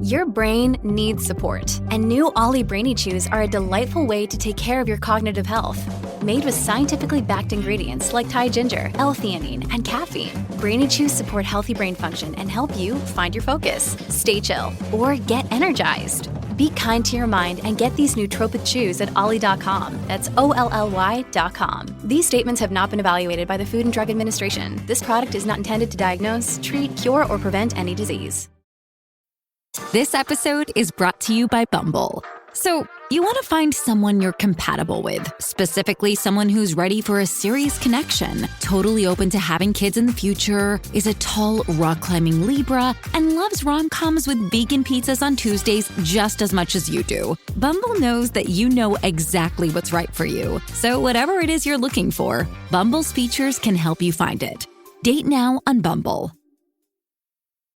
Your brain needs support, and new Ollie Brainy Chews are a delightful way to take care of your cognitive health. Made with scientifically backed ingredients like Thai ginger, L-theanine, and caffeine, Brainy Chews support healthy brain function and help you find your focus, stay chill, or get energized. Be kind to your mind and get these nootropic chews at ollie.com. That's OLLY.com. These statements have not been evaluated by the Food and Drug Administration. This product is not intended to diagnose, treat, cure, or prevent any disease. This episode is brought to you by Bumble. So, you want to find someone you're compatible with, specifically someone who's ready for a serious connection, totally open to having kids in the future, is a tall, rock-climbing Libra, and loves rom-coms with vegan pizzas on Tuesdays just as much as you do. Bumble knows that you know exactly what's right for you. So whatever it is you're looking for, Bumble's features can help you find it. Date now on Bumble.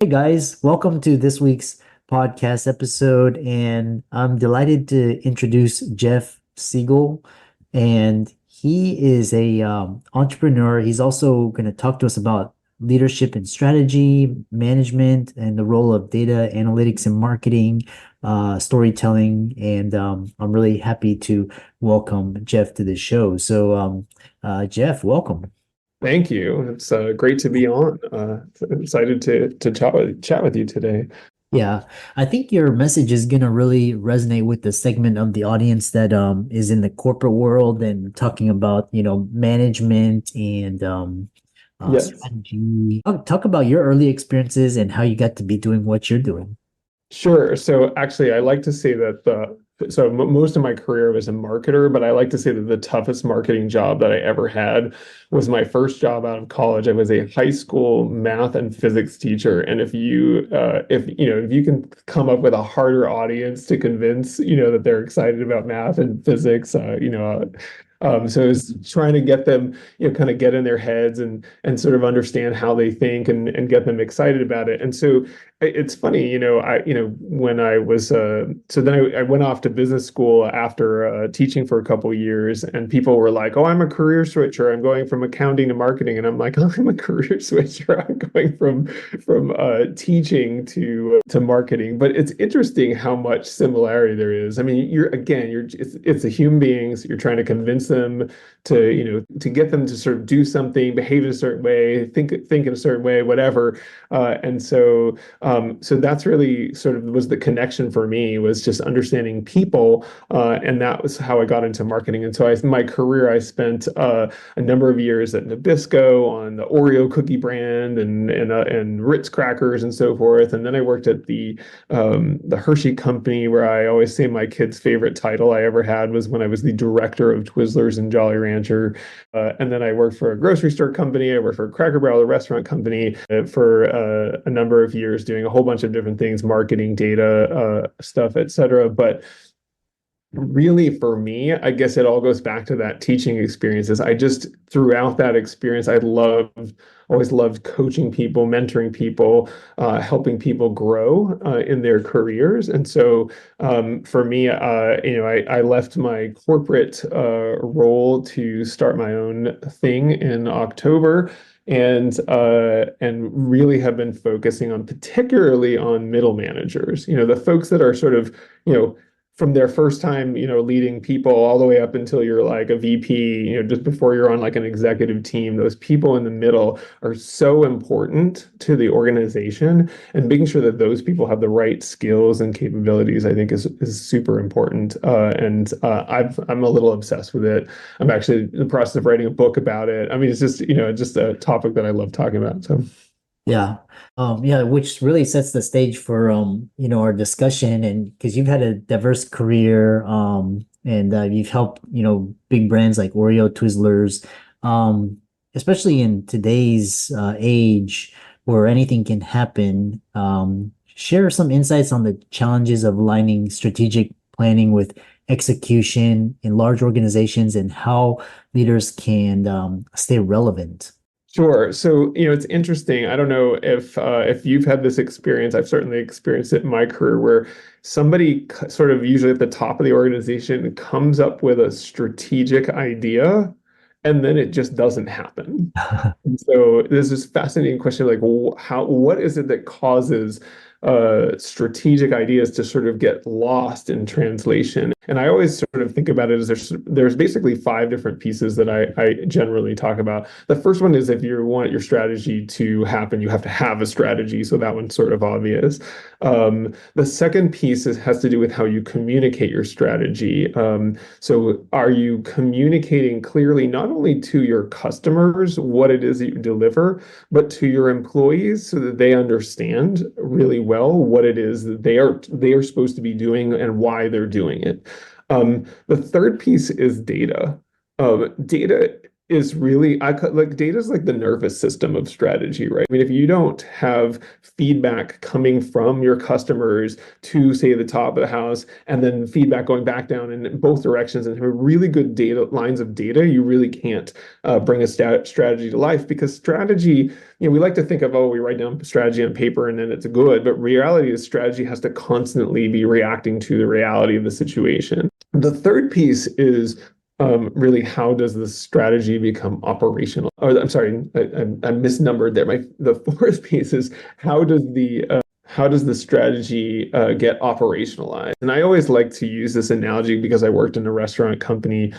Hey guys, welcome to this week's podcast episode, and I'm delighted to introduce Jeff Sigel, and he is a entrepreneur. He's also going to talk to us about leadership and strategy, management, and the role of data analytics and marketing, storytelling, and I'm really happy to welcome Jeff to the show. So Jeff, welcome. Thank you. It's great to be on. Excited to chat with you today. Yeah, I think your message is going to really resonate with the segment of the audience that is in the corporate world and talking about, management and Yes. strategy. Talk about your early experiences and how you got to be doing what you're doing. Sure. So actually, I like to say that most of my career was a marketer, but I like to say that the toughest marketing job that I ever had was my first job out of college. I was a high school math and physics teacher, and if you can come up with a harder audience to convince that they're excited about math and physics, so it was trying to get them, kind of get in their heads and sort of understand how they think and get them excited about it. And so it's funny, when I was, so then I went off to business school after teaching for a couple of years, and people were like, "Oh, I'm a career switcher. I'm going from accounting to marketing." And I'm like, "Oh, I'm a career switcher. I'm going from teaching to marketing." But it's interesting how much similarity there is. I mean, it's the human beings. You're trying to convince them to get them to sort of do something, behave in a certain way, think in a certain way, whatever. So that's really sort of was the connection for me, was just understanding people, and that was how I got into marketing. And so my career, I spent a number of years at Nabisco on the Oreo cookie brand and Ritz crackers and so forth. And then I worked at the Hershey company, where I always say my kid's favorite title I ever had was when I was the director of Twizzlers and Jolly Rancher. And then I worked for a grocery store company. I worked for a Cracker Barrel, a restaurant company, for a number of years, doing a whole bunch of different things, marketing, data, stuff, etc. But really, for me, I guess it all goes back to that teaching experiences. Throughout that experience, always loved coaching people, mentoring people, helping people grow in their careers. And so for me, I left my corporate role to start my own thing in October. And really have been focusing particularly on middle managers, the folks that are sort of, from their first time, leading people all the way up until you're like a VP, just before you're on like an executive team. Those people in the middle are so important to the organization, and making sure that those people have the right skills and capabilities, I think is super important. And I'm a little obsessed with it. I'm actually in the process of writing a book about it. I mean, it's just, just a topic that I love talking about. So. Yeah. Which really sets the stage for our discussion, and because you've had a diverse career, and you've helped big brands like Oreo, Twizzlers, especially in today's age where anything can happen. Share some insights on the challenges of aligning strategic planning with execution in large organizations, and how leaders can stay relevant. Sure. So, it's interesting. I don't know if you've had this experience. I've certainly experienced it in my career, where somebody sort of usually at the top of the organization comes up with a strategic idea, and then it just doesn't happen. And so there's this fascinating question, like, what is it that causes strategic ideas to sort of get lost in translation. And I always sort of think about it as there's basically 5 different pieces that I generally talk about. The first one is if you want your strategy to happen, you have to have a strategy. So that one's sort of obvious. The second piece has to do with how you communicate your strategy. So are you communicating clearly not only to your customers what it is that you deliver, but to your employees so that they understand really well what it is that they are supposed to be doing and why they're doing it. The third piece is data. Data is really data is like the nervous system of strategy, right? I mean, if you don't have feedback coming from your customers to, say, the top of the house, and then feedback going back down in both directions, and have really good data lines of data, you really can't bring a strategy to life. Because strategy, we like to think of, we write down strategy on paper and then it's good, but reality is strategy has to constantly be reacting to the reality of the situation. The third piece is really, how does the strategy become operational? Or I'm sorry, I misnumbered there. The fourth piece is how does the strategy get operationalized? And I always like to use this analogy because I worked in a restaurant company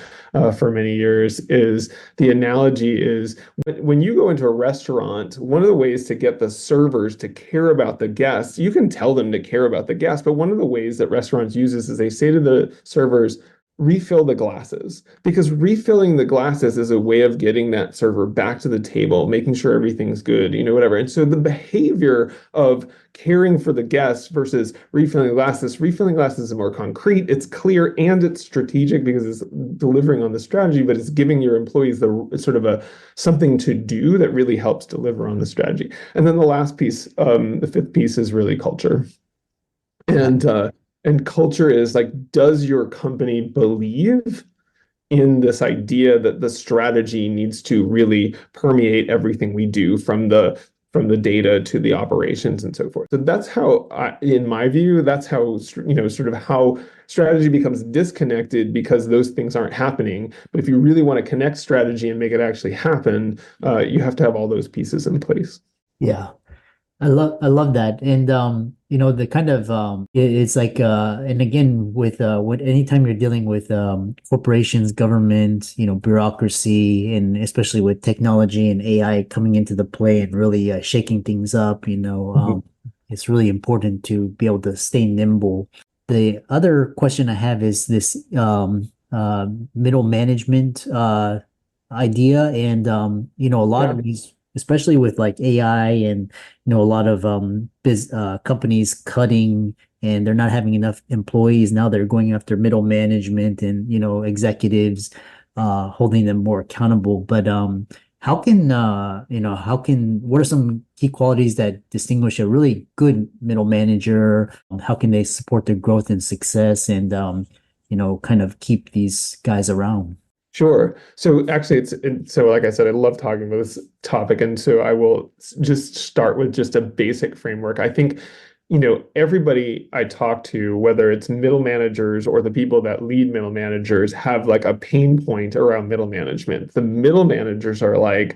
for many years. The analogy is when you go into a restaurant, one of the ways to get the servers to care about the guests, you can tell them to care about the guests, but one of the ways that restaurants use this is they say to the servers, refill the glasses, because refilling the glasses is a way of getting that server back to the table, making sure everything's good, whatever. And so the behavior of caring for the guests versus refilling glasses is more concrete, it's clear, and it's strategic because it's delivering on the strategy, but it's giving your employees the something to do that really helps deliver on the strategy. And then the last piece, the fifth piece, is really culture. And culture is like, does your company believe in this idea that the strategy needs to really permeate everything we do, from the data to the operations and so forth? So that's how, in my view, that's how, sort of how strategy becomes disconnected, because those things aren't happening. But if you really want to connect strategy and make it actually happen, you have to have all those pieces in place. Yeah. I love that. And the kind of it's like and again with anytime you're dealing with corporations, government, bureaucracy, and especially with technology and AI coming into the play and really shaking things up, it's really important to be able to stay nimble. The other question I have is this middle management idea, and a lot of these, especially with like AI and a lot of companies cutting, and they're not having enough employees. Now they're going after middle management and executives, holding them more accountable. But what are some key qualities that distinguish a really good middle manager? How can they support their growth and success, and kind of keep these guys around? Sure. So actually, like I said, I love talking about this topic. And so I will just start with just a basic framework. I think, everybody I talk to, whether it's middle managers or the people that lead middle managers, have like a pain point around middle management. The middle managers are like,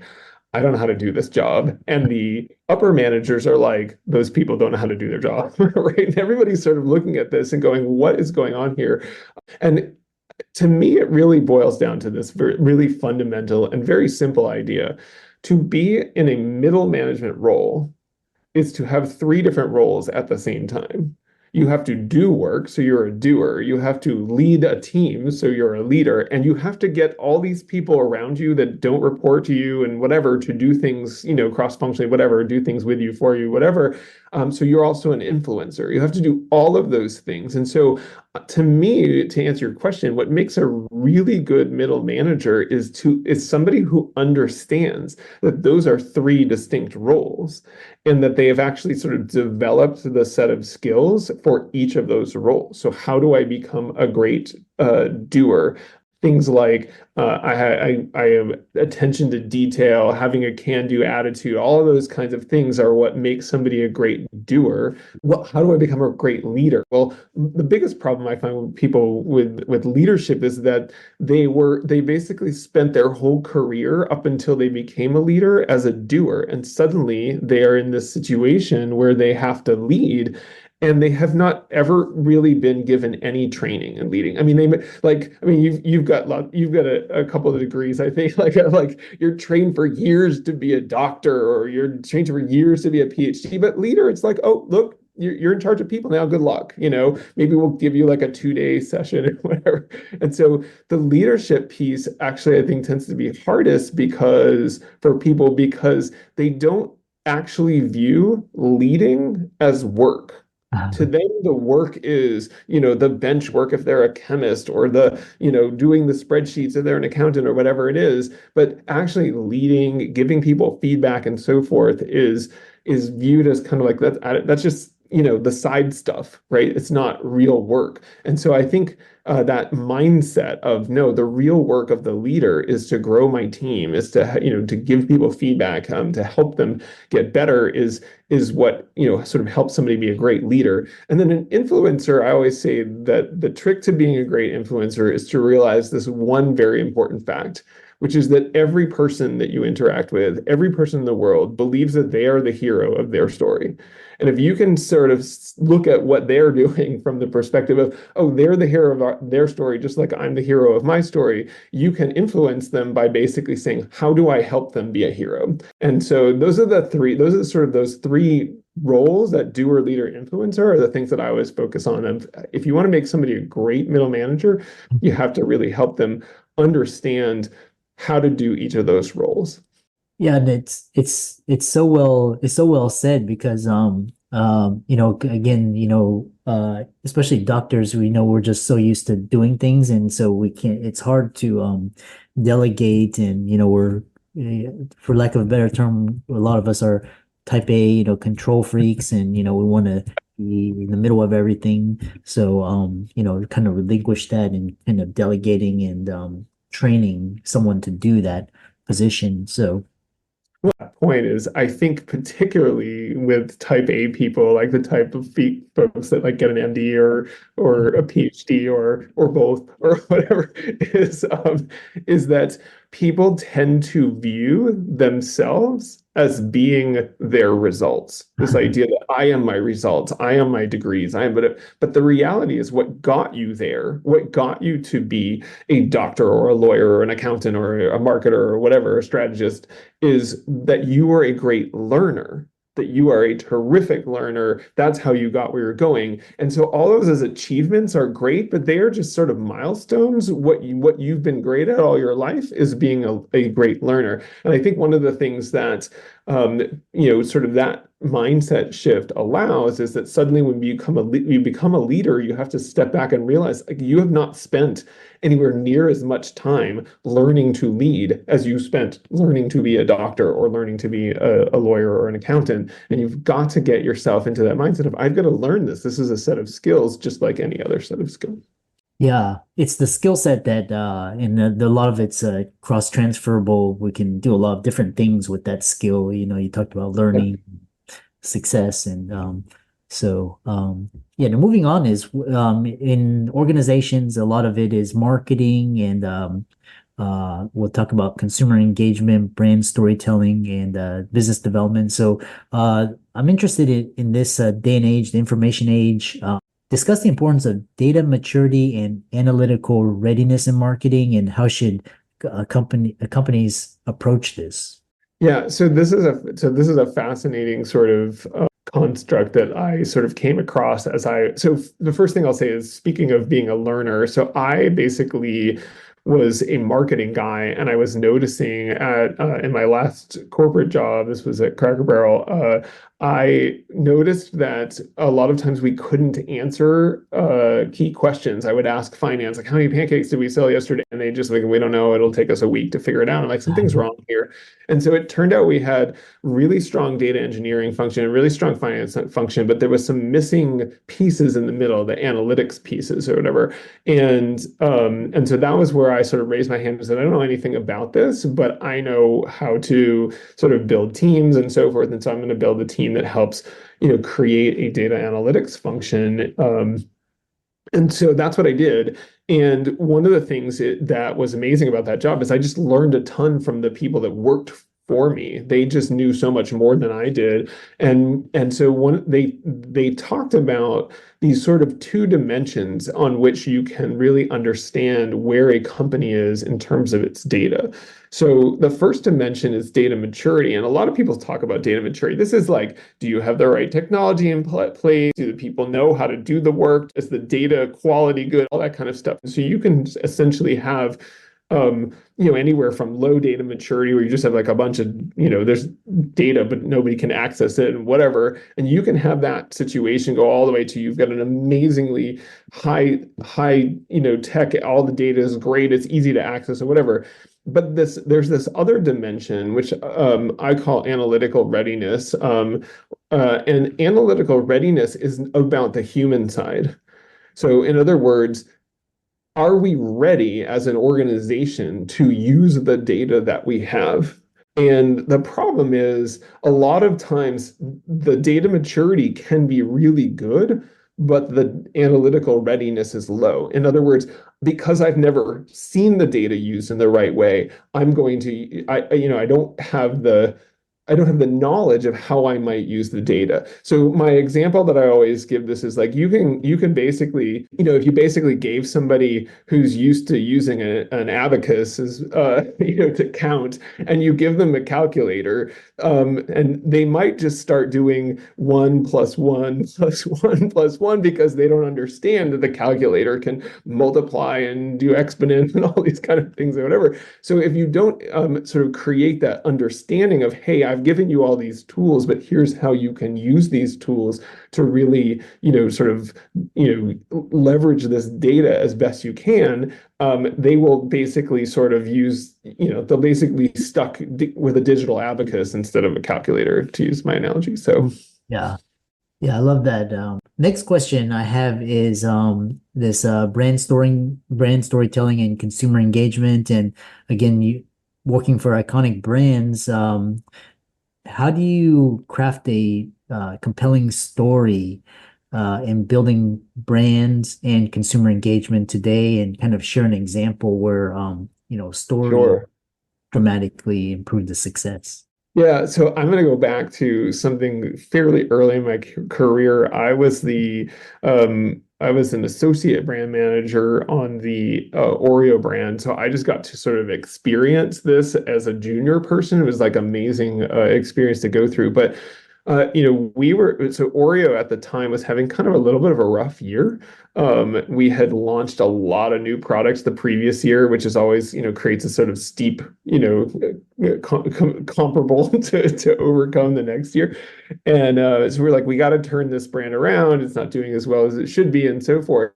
I don't know how to do this job. And the upper managers are like, those people don't know how to do their job, right? And everybody's sort of looking at this and going, what is going on here? And to me, it really boils down to this really fundamental and very simple idea. To be in a middle management role is to have 3 different roles at the same time. You have to do work, so you're a doer. You have to lead a team, so you're a leader. And you have to get all these people around you that don't report to you and whatever to do things, cross-functionally, whatever, do things with you, for you, whatever. So you're also an influencer. You have to do all of those things. And so to me, to answer your question, what makes a really good middle manager is somebody who understands that those are 3 distinct roles, and that they have actually sort of developed the set of skills for each of those roles. So how do I become a great doer? things like I have attention to detail, having a can-do attitude. All of those kinds of things are what makes somebody a great doer. How do I become a great leader? Well, the biggest problem I find with people with leadership is that they basically spent their whole career up until they became a leader as a doer, and suddenly they are in this situation where they have to lead, and they have not ever really been given any training in leading. I mean, you've got a couple of degrees, I think, like you're trained for years to be a doctor, or you're trained for years to be a PhD, but leader, it's like, oh, look, you're in charge of people now. Good luck. Maybe we'll give you like a 2-day session or whatever. And so the leadership piece actually, I think, tends to be hardest for people because they don't actually view leading as work. To them, the work is, the bench work if they're a chemist, or doing the spreadsheets if they're an accountant, or whatever it is. But actually leading, giving people feedback and so forth is viewed as kind of like that's just, the side stuff, right? It's not real work. And so I think that mindset of, no, the real work of the leader is to grow my team, is to, to give people feedback, to help them get better is what, sort of helps somebody be a great leader. And then an influencer, I always say that the trick to being a great influencer is to realize this one very important fact, which is that every person that you interact with, every person in the world believes that they are the hero of their story. And if you can sort of look at what they're doing from the perspective of, oh, they're the hero of their story, just like I'm the hero of my story, you can influence them by basically saying, how do I help them be a hero? And so those are those three roles, that doer, leader, influencer, are the things that I always focus on. And if you want to make somebody a great middle manager, you have to really help them understand how to do each of those roles. Yeah, and it's so well said, because again, especially doctors, we know we're just so used to doing things, and so it's hard to delegate, and for lack of a better term, a lot of us are type A, control freaks, and we want to be in the middle of everything. So kind of relinquish that, and kind of delegating and training someone to do that position. So point is, I think particularly with type A people, like the type of folks that like get an MD or a PhD or both or whatever, is that people tend to view themselves as being their results. This idea that I am my results, I am my degrees, but the reality is what got you there, what got you to be a doctor or a lawyer or an accountant or a marketer or whatever, a strategist, is that you were a great learner, that you are a terrific learner. That's how you got where you're going. And so all those as achievements are great, but they are just sort of milestones. What you've been great at all your life is being a great learner. And I think one of the things that sort of that mindset shift allows is that suddenly when you become a leader, you have to step back and realize, like, you have not spent anywhere near as much time learning to lead as you spent learning to be a doctor or learning to be a lawyer or an accountant. And you've got to get yourself into that mindset of, I've got to learn this. This is a set of skills just like any other set of skills. Yeah, it's the skill set that, and a lot of it's cross transferable. We can do a lot of different things with that skill. You talked about learning, success, and yeah. Now moving on is in organizations, a lot of it is marketing, and we'll talk about consumer engagement, brand storytelling, and business development. So I'm interested in this day and age, the information age. Discuss the importance of data maturity and analytical readiness in marketing, and how should companies approach this? Yeah, so this is a fascinating sort of construct that I sort of came across so the first thing I'll say is, speaking of being a learner, so I basically was a marketing guy, and I was noticing in my last corporate job, this was at Cracker Barrel, I noticed that a lot of times we couldn't answer key questions. I would ask finance, like, how many pancakes did we sell yesterday? And they just like, we don't know, it'll take us a week to figure it out. I'm like, something's wrong here. And so it turned out we had really strong data engineering function and really strong finance function, but there was some missing pieces in the middle, the analytics pieces or whatever. And so that was where I sort of raised my hand and said, I don't know anything about this, but I know how to sort of build teams and so forth. And so I'm going to build a team that helps, create a data analytics function. And so that's what I did. And one of the things that was amazing about that job is I just learned a ton from the people that worked for me. They just knew so much more than I did. And so they talked about these sort of two dimensions on which you can really understand where a company is in terms of its data. So the first dimension is data maturity. And a lot of people talk about data maturity. This is like, do you have the right technology in place? Do the people know how to do the work? Is the data quality good? All that kind of stuff. So you can essentially have anywhere from low data maturity where you just have like a bunch of, there's data, but nobody can access it and whatever. And you can have that situation go all the way to you've got an amazingly high, tech, all the data is great, it's easy to access and whatever. But there's this other dimension, which I call analytical readiness. And analytical readiness is about the human side. So in other words, are we ready as an organization to use the data that we have? And the problem is a lot of times the data maturity can be really good, but the analytical readiness is low. In other words, because I've never seen the data used in the right way, I don't have the knowledge of how I might use the data. So my example that I always give this is like you can basically, if you basically gave somebody who's used to using an abacus as to count, and you give them a calculator, and they might just start doing 1 + 1 + 1 + 1 because they don't understand that the calculator can multiply and do exponent and all these kind of things or whatever. So if you don't sort of create that understanding of, hey, I've given you all these tools, but here's how you can use these tools to really, leverage this data as best you can. They will basically sort of use, they'll basically be stuck with a digital abacus instead of a calculator, to use my analogy. So Yeah. Yeah, I love that. Next question I have is this brand storytelling and consumer engagement. And again, you working for iconic brands, how do you craft a compelling story in building brands and consumer engagement today, and kind of share an example where story sure. dramatically improved the success? Yeah, so I'm going to go back to something fairly early in my career. I was an associate brand manager on the Oreo brand, so I just got to sort of experience this as a junior person. It was like amazing experience to go through. But Oreo at the time was having kind of a little bit of a rough year. We had launched a lot of new products the previous year, which is always, creates a sort of steep, comparable to overcome the next year. And so we're like, we got to turn this brand around. It's not doing as well as it should be, and so forth.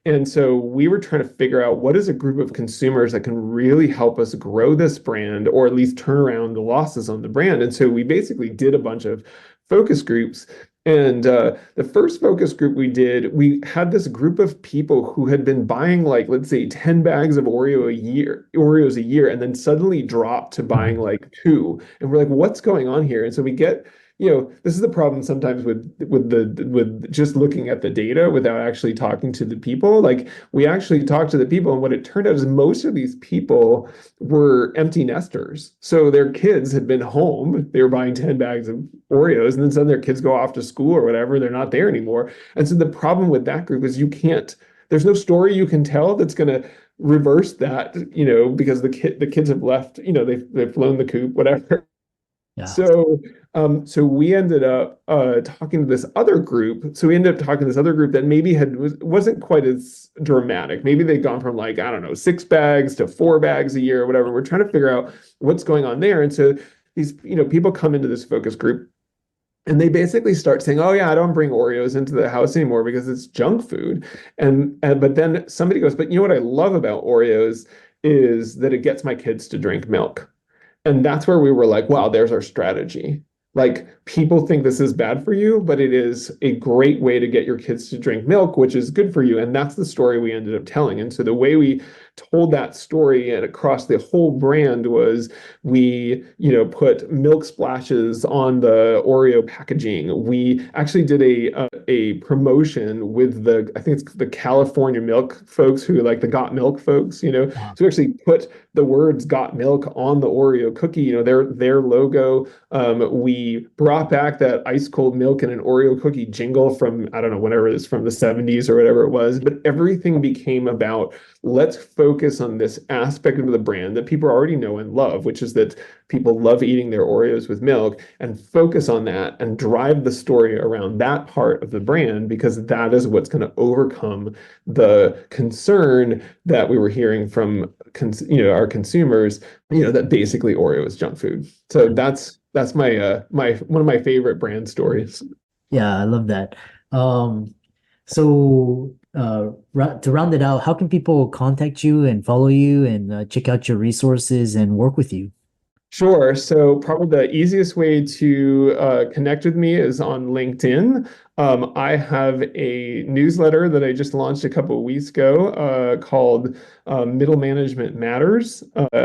And so we were trying to figure out what is a group of consumers that can really help us grow this brand, or at least turn around the losses on the brand. And so we basically did a bunch of focus groups. And the first focus group we did, we had this group of people who had been buying, like, let's say 10 bags of Oreos a year, and then suddenly dropped to buying like 2. And we're like, what's going on here? And so we get, this is the problem sometimes with just looking at the data without actually talking to the people. Like, we actually talked to the people, and what it turned out is most of these people were empty nesters. So their kids had been home, they were buying 10 bags of Oreos, and then suddenly their kids go off to school or whatever, they're not there anymore. And so the problem with that group is there's no story you can tell that's going to reverse that, because the kids have left, they've flown the coop, whatever. Yeah. So we ended up talking to this other group. So we ended up talking to this other group that maybe wasn't quite as dramatic. Maybe they'd gone from, like, I don't know, 6 bags to 4 bags a year or whatever. We're trying to figure out what's going on there. And so these, people come into this focus group, and they basically start saying, oh yeah, I don't bring Oreos into the house anymore because it's junk food. But then somebody goes, but what I love about Oreos is that it gets my kids to drink milk. And that's where we were like, wow, there's our strategy. Like, people think this is bad for you, but it is a great way to get your kids to drink milk, which is good for you. And that's the story we ended up telling. And so the way we told that story and across the whole brand was we, put milk splashes on the Oreo packaging. We actually did a promotion with I think it's the California milk folks who like the Got Milk folks, Wow. so we actually put the words "Got Milk" on the Oreo cookie, their logo. We brought back that ice cold milk and an Oreo cookie jingle from, I don't know, whenever it's from the 70s or whatever it was, but everything became about let's focus on this aspect of the brand that people already know and love, which is that people love eating their Oreos with milk, and focus on that and drive the story around that part of the brand because that is what's going to overcome the concern that we were hearing from our consumers, that basically Oreo is junk food. So that's my one of my favorite brand stories. Yeah, I love that. To round it out, how can people contact you and follow you and check out your resources and work with you? Sure. So probably the easiest way to connect with me is on LinkedIn. I have a newsletter that I just launched a couple of weeks ago called Middle Management Matters,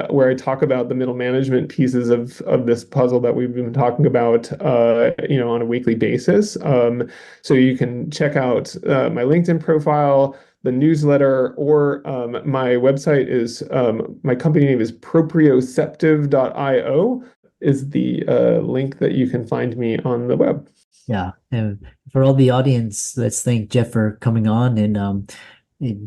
where I talk about the middle management pieces of this puzzle that we've been talking about, on a weekly basis. So you can check out my LinkedIn profile, the newsletter, or my website is my company name is proprioceptive.io is the link that you can find me on the web. Yeah, and for all the audience, let's thank Jeff for coming on and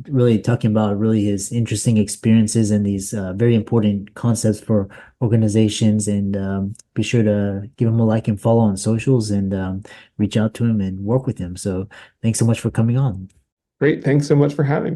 really talking about really his interesting experiences and these very important concepts for organizations. And be sure to give him a like and follow on socials and reach out to him and work with him. So thanks so much for coming on. Great. Thanks so much for having me.